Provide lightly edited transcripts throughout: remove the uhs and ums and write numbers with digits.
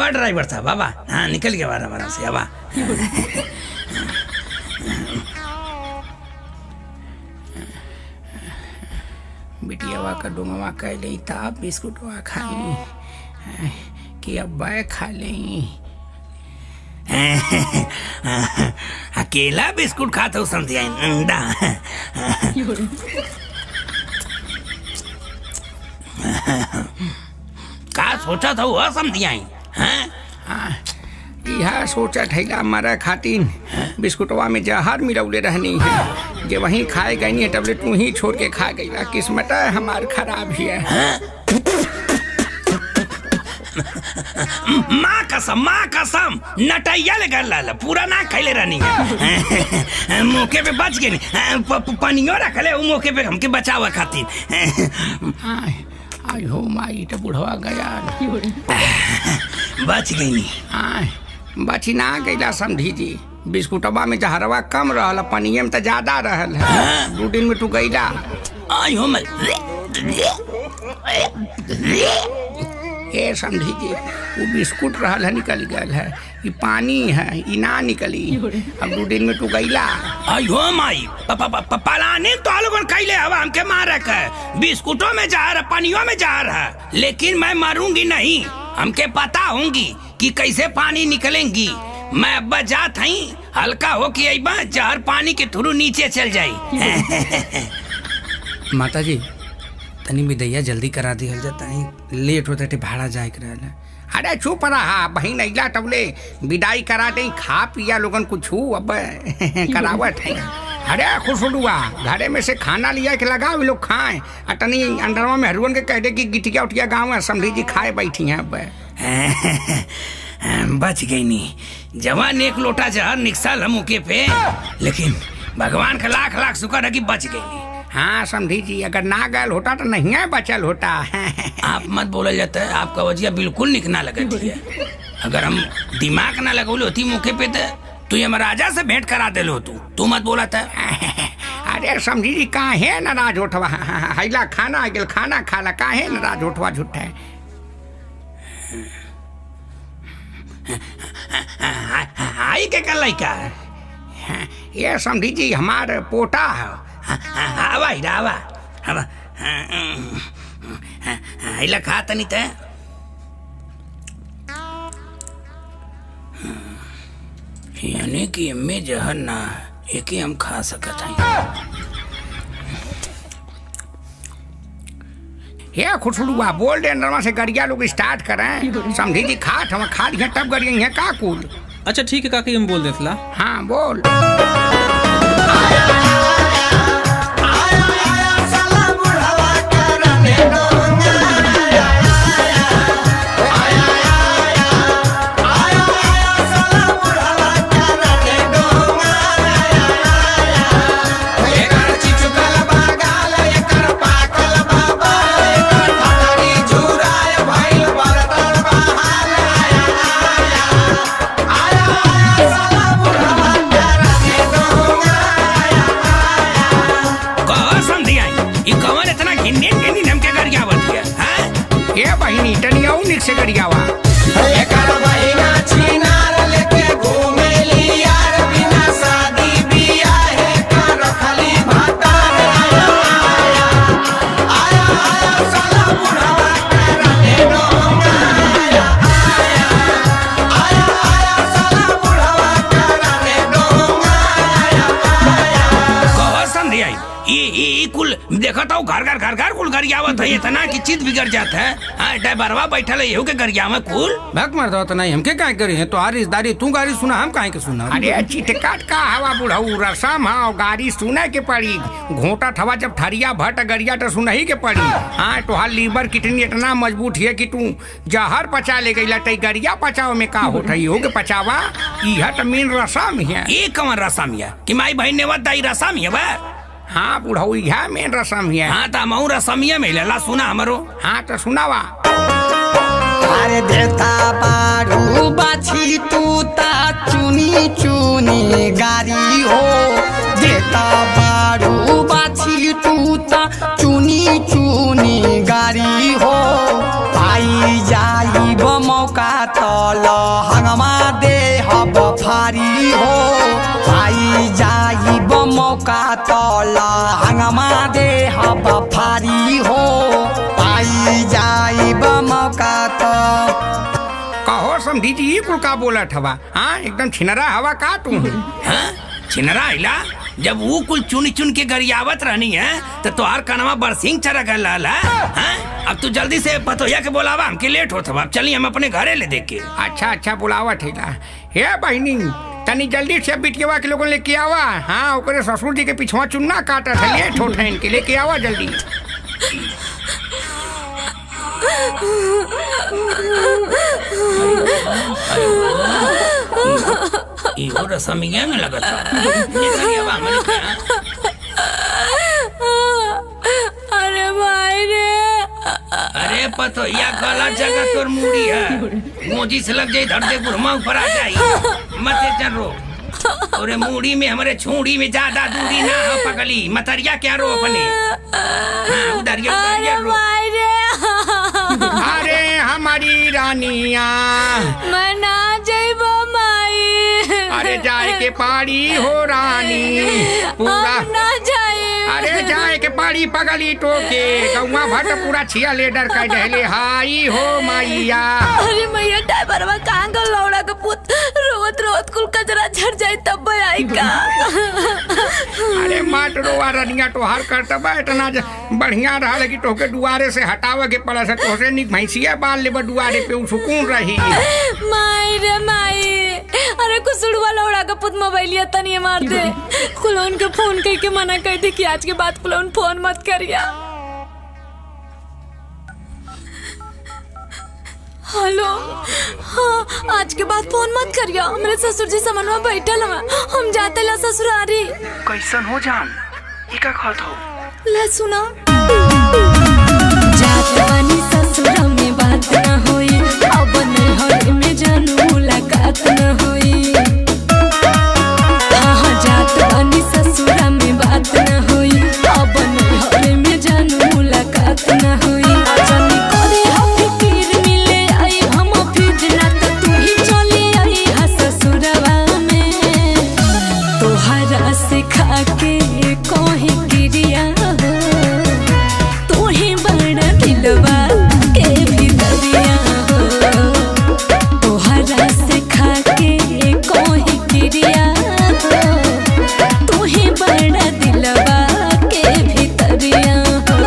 आवा ड्राइवर साहब आवा। हाँ निकल गया आराम से आवा। बिटियावा का डोंगवा कह ले ताप बिस्कुटवा खाई कि अब्बा खा ले। अकेला बिस्कुट खाता हूँ समझिया अंडा। का सोचा था वह समझिया यह सोचा ठैला मारा खातिन बिस्कुटवा में जहर मिलौले रहनी है जे वहीं खाए गई नहीं टबलेट तू ही छोड़ के खा गई। किस्मत हमार खराब है। माँ कसम नटैया ले गल लाल पूरा ना खैले रहनी है। मौके पे बच गए पनियो रखले वो मौके पे हमके बचावा खातिर। आई हो माई तो बुढ़वा गया बच गई नहीं। बची ना गईला समझी जी बिस्कुटवा में जहरवा कम रहल पनिये में तो ज्यादा रहल है। 2 दिन में तू गईला। आई हो ये समझी जी वो बिस्कुट रहल है निकल गया है कि पानी है ई ना निकली। अब 2 दिन में तू गईला। आई हो माई पलाने तो लोगन कैले हवा हमके मारक है। बिस्कुटों में जहर पानियों में जहर है लेकिन मैं मरूंगी नहीं। हमके पता होंगी कि कैसे पानी निकलेंगी। मैं अब जात हई हल्का हो कि अइबा जहर पानी के थ्रू नीचे चल जाई। माता जी तनी विदैया जल्दी करा दी हल जाता है लेट होता थे भाड़ा जाए कर। अरे चुप रहा बहन अइला तबले विदाई करा दे खा पिया लोगन कुछ अब करावट है। अरे खुशुआ घरे में से खाना लिया के लगाओ लोग खाएं। अटनी अंडरवा में हरुअन के कह दे कि गिटिया उठिया गाँव है समझी जी खाए बैठी हैं। अब बच गई नहीं जवान एक लोटा जहर निकसल हम मुके पे लेकिन भगवान का लाख लाख शुक्र है कि बच गई। हाँ समझी जी अगर ना गल होता तो नहीं है बचल होता। आप मत बोला जाता है आपका वजह बिल्कुल निकना लगती है। अगर हम दिमाग ना लगौले होती मुखे पे तो तू ये महाराजा से भेंट करा दे लो। तू मत बोला था। अरे समझी जी कहाँ है नाराज उठवा हैला खाना आ गया खाना खाला कहाँ है नाराज उठवा झूठा है। हाई के कर लइका ये समझी जी हमार पोता है। आवा आवा आवा हैला खाता नहीं था। यानी कि में जहर ना एक ही हम खा सकत हैं। ये खुशुआ बोल दे अंदरवा से गरिया लोग स्टार्ट करें समझी जी खाट हम खा दिया तब गरिया का कुल। अच्छा ठीक है काकी हम बोल देतला। हाँ बोल। से गरियावा देखा था घर कुल गरियावत है इतना कि चित बिगड़ जाता है। ड्राइवरवा बैठल है के गरिया में कुल भक मर दो तो नहीं हमके काहे करी है तो आरिसदारी तू गाड़ी सुना हम काहे के सुना। अरे चिटकाट का हवा बुढ़ऊ रसम है गाड़ी सुने के पड़ी घोटा थवा जब ठरिया भट गरिया तो सुना ही के पड़ी। हाँ तुहार लीवर कितनी इतना मजबूत है कि तू जहर पचा ले गई तई गरिया पचाओ में का होता हो के पचावा यह तो मेन रसम है। ये कौन रसम है कि माई बहन ने दाई रसम है बा। हाँ बुढ़ऊ यह मेन रसम है। हाँ तो मऊ रसमिया में ला सुना हमारो। हाँ तो सुनावा। अरे देता बारू बाछी तू ता चुनी चुनी गारी हो देता बारू बाछी तू ता चुनी चुनी गारी हो पाई जाई मौका तो हंगमा दे हब फारी हो आई जाइब मौका तल हंगमा दे हब फारी हो आई जाइब मौका तो कहो समझी जी कुल का बोला हवा। हाँ एकदम छिनरा हवा का तू। हाँ छिनरा हिला जब वो कुल चुन चुन के गरियावत रहनी है तो तोहार कनवा बरसिंग चरा गल है। अब तू जल्दी से पतोया के बोलावा, हमके लेट होत बा। चलिए हम अपने घरे ले देख के। अच्छा अच्छा बुलावा ठेला। हे बहनी तनी जल्दी से बिटियावा के लोगों लेके आवा। हाँ ओकरे ससुर जी के पिछवा चुन्ना काटा था, लेट होत है इनके, लेके आवा जल्दी। इहो रसमिया में लगा था। अरे भाई रे, अरे पतोया गलत जगह तोर मुड़ी है, मोजी से लग जाए धड़ दे गुरमा ऊपर आ जाए। मत जन रो, और मुड़ी में हमारे छुड़ी में ज्यादा दूरी ना हो पगली। मतरिया क्या रो अपने। हाँ उधरिया उधरिया रो। अरे हमारी रानिया मैं ना जाइबो माई। अरे जाए के पारी हो रानी पूरा ना जाए। अरे जाए के पारी पगली टोके गौवा भट पूरा छिया लेडर कह दहले हाई हो मैया। अरे मैया ड्राइवरवा कहाँ गल लौड़ा का पुत, रोत रोत कुल कचरा झड़ जाए तब आई का। अरे माट रोवा रनिया तोहार करता बा इतना बढ़िया रहा लेकिन तोके दुआरे से हटावे के पड़ा से तोसे निक भैंसिया बाल ले दुआरे पे सुकून रही। माई रे माई, अरे कुसुड़वा लौड़ा का पुत मोबाइलिया तनी मार दे। कुलोन के फोन करके मना कर दे कि आज के बाद कुलोन फोन मत करिया। हेलो, हाँ आज के बाद फोन मत करिया। मेरे ससुर जी समनवा बैठल हम जाते ला ससुरारी। कैसन हो जान, ये का खात हो? ले सुना, जात बानी ससुरा में बात ना होई, अब नैहर में जानू मुलाकात ना होई। हाँ जात बानी ससुरा में बात ना होई, अब नैहर में जानू मुलाकात ना होई। जानी करे हम फिकिर मिले आई हम फिर ना तो तू ही चली आई हा ससुरवा में। तोहरा से खा के कोही गिरिया हो, तू ही बड़ा दिलवा के भीतरिया हो। तोहरा से खा के कोही गिरिया हो, तू ही बड़ा दिलवा के भीतरिया हो।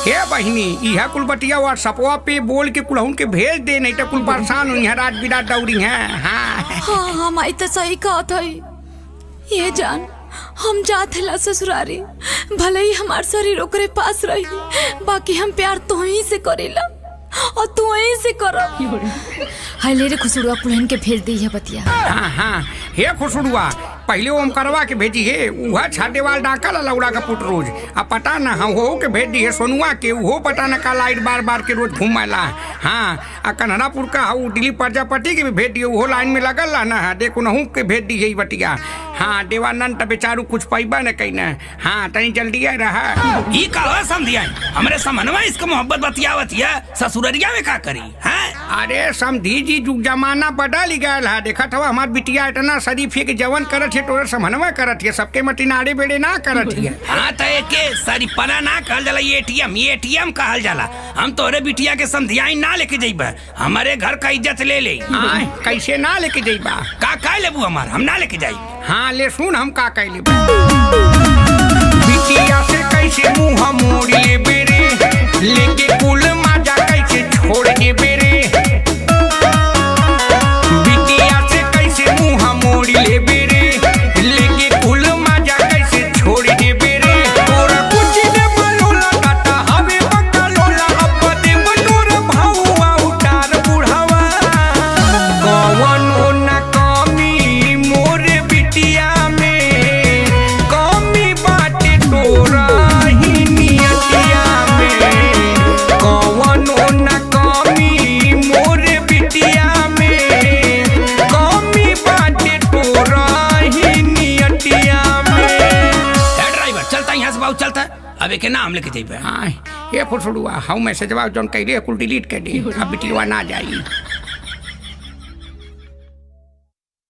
हे बहिनी यह कुल बटिया व्हाट्सअपवा पे बोल के कुलहुन के भेज दे, नहीं तो कुल परेशान हुई है रात बिरात दौड़ी है। हाँ हाँ हम आई तो सही कहा था। ये जान हम जाते ला ससुरारी, भले ही हमार शरीर ओकरे पास रही, बाकी हम प्यार तो ही से करेला और तू ही से करो। हाय ले रे खुसुड़वा पुलहन के भेज दी है बतिया। हाँ हाँ हे खुशुड़वा पहले ओम करवा के भेजी है, उहा छाटे वाल डाका ला लौड़ा का पुट रोज। अब पता ना हम हो के भेज दी है सोनुआ के, वो पता ना का लाइट बार बार के रोज घूमेला। हाँ आ कन्हरापुर का हूँ दिलीप प्रजापति के भी भेज दिए, वो लाइन में लगल ला ना। देखो नहू के भेज दी है बटिया। हाँ देवानंद बेचारू कुछ पैबा न कहीं ना। हाँ तनी जल्दी आ रहा ई का समझिया हमरे समनवा इसको मोहब्बत बतियावत है, ससुररिया में का करी। हाँ अरे समझी जी जुग जमाना बदल गया है। देखा था हमार बिटिया इतना शरीफ है कि जवन करत है तोरे समनवा करत है, सबके मटिनाड़े बेड़े ना करत है। हाँ तो एके शरीफना ना कहल जाला, एटीएम कहल जाला। हम तोरे बिटिया के समझियाई ना लेके जाइबा, हमारे घर का इज्जत ले ले। कैसे ना लेके जाइबा, का लेबू हमार, हम ना लेके जाई। हाँ ले सुन हम का कह लेबू, बिटिया से कैसे मुँह मोड़ ले बेरे, लेके कुल माजा कैसे छोड़ दे बेरे। बिटिया से कैसे मुँह मोड़ ले बेरे, लेके कुल माजा कैसे छोड़ दे बेरे। तोरा कुछ दे बलोला काटा हवे बकलोला, अब दे बटोर भाऊआ उतार बुढ़ावा। कौनो न कमी मोर बिटिया में, कमी बाटे तोरा ही नियतिया में। कौनो न कमी मोर बिटिया में, कमी बाटे तोरा ही नियतिया में। ड्राइवर चलता यहाँ से बहुत चलता, अब एक नाम लेके जाइए। हाँ ये फुटफुड़ुआ हम मैसेजवा जौन कह कुल डिलीट कर दी, अब बिटिया ना जाई।